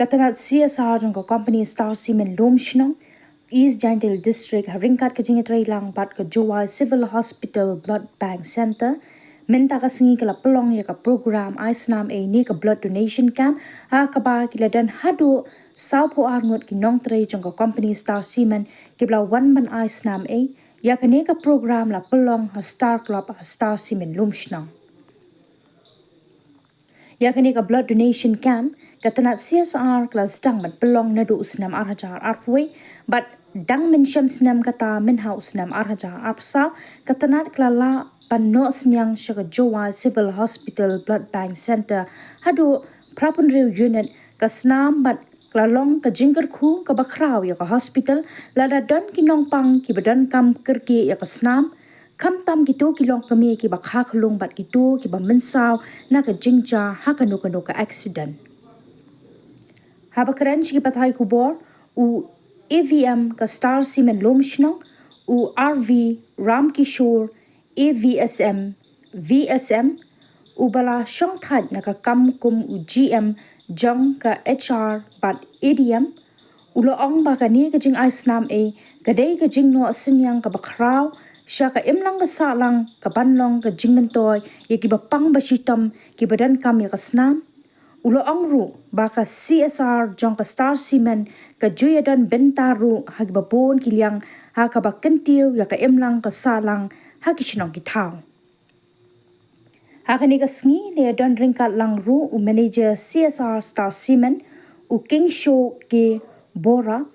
Katanat CSR jong company Star Cement Lomshnong, East Jaintil District Haringkat Nongtrei lang bat ka Jowa Civil Hospital Blood Bank Center, minta ka singi kala pelong ya ka program Snam ni ka blood donation camp haka ba kila dan Haduh saupo ngut ki Nongtrei jong company Star Cement kibla one man Snam ya ka ka program la pelong ha Star Club ha Star Cement Lomshnong. Ya kini ka blood donation camp katanat CSR kelas dang mat pelong nadu Snam arhajar arpwe but dang mention Snam kata minha Snam arhajar arpsa katanat klala panno snyang shaga Jowa Civil Hospital Blood Bank Center Haduh prapun rew unit ka Snam bat klalong ka jingker khu ka bakraw ya ka hospital lada don kinong pang ki badan kam kerki ya ka Snam kam tam gitu kilong kami ki bakha khulung bat gitu ki ba mensaw na ka jingja haka no ka accident haba kran chi pathai kubor u AVM ka Star Cement Lomshnong u RV Ramkishore AVSM VSM u bala shong that na ka kam kum u GM jong ka HR bat ADM ulo ong ba ka ni ka jing Snam ka dei ka jing no sinyang ka bakraw siya ka imlang ka salang ka banlong ka jingmentoy ya ki bapang basitam ki badan kam ya ka Snam ulo ang ru baka CSR jong ka Star Cement ka juyadan bentaru hagi babon kilyang ha ka bakentiu ya ka imlang ka salang hagi sinong kitaw ha ka ni ka sngi le don ringkat lang ru u manager CSR Star Cement u king show ke bora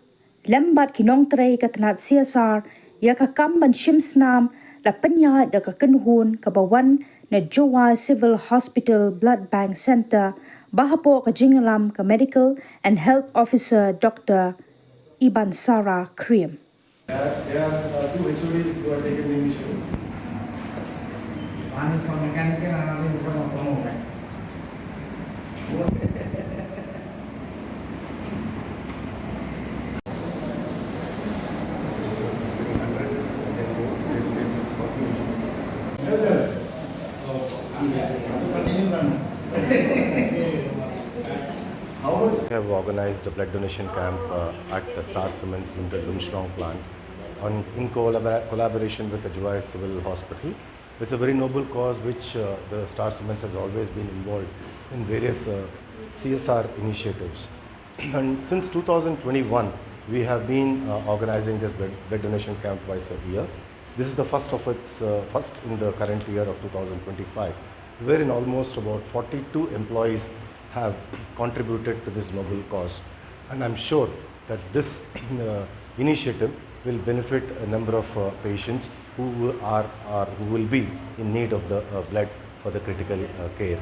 lembat ki Nongtrei ka tanat CSR ya ka kamban shim Snam la penya ya ka kenhun ka bawan na Jowa Civil Hospital Blood Bank Center bahapo ka jingalam ka Medical and Health Officer Dr. Iban Sara Krim. There are two HODs who are taking the initiative. One is for mechanical and another is for automobile. We have organized a blood donation camp at the Star Cement's Limited Lumshnong plant in collaboration with the Jowa Civil Hospital. It's a very noble cause which the Star Cements has always been involved in various CSR initiatives. And since 2021, we have been organizing this blood donation camp twice a year. This is the first in the current year of 2025, wherein almost about 42 employees have contributed to this noble cause. And I'm sure that this initiative will benefit a number of patients who will be in need of the blood for the critical care.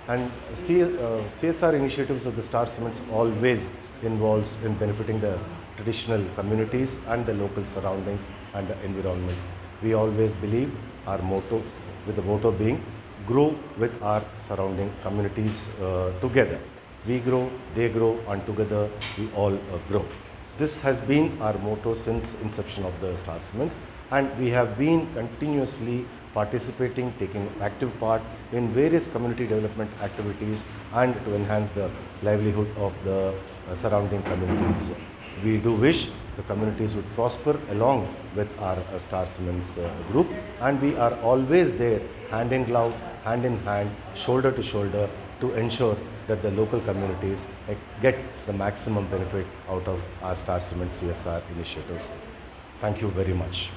And CSR initiatives of the Star Cements always involves in benefiting the traditional communities and the local surroundings and the environment. We always believe our motto, with the motto being grow with our surrounding communities together. We grow, they grow, and together we all grow. This has been our motto since inception of the Star Cements, and we have been continuously participating, taking active part in various community development activities and to enhance the livelihood of the surrounding communities. We do wish the communities would prosper along with our Star Cements group, and we are always there hand in glove, hand in hand, shoulder to shoulder to ensure that the local communities get the maximum benefit out of our Star Cement CSR initiatives. Thank you very much.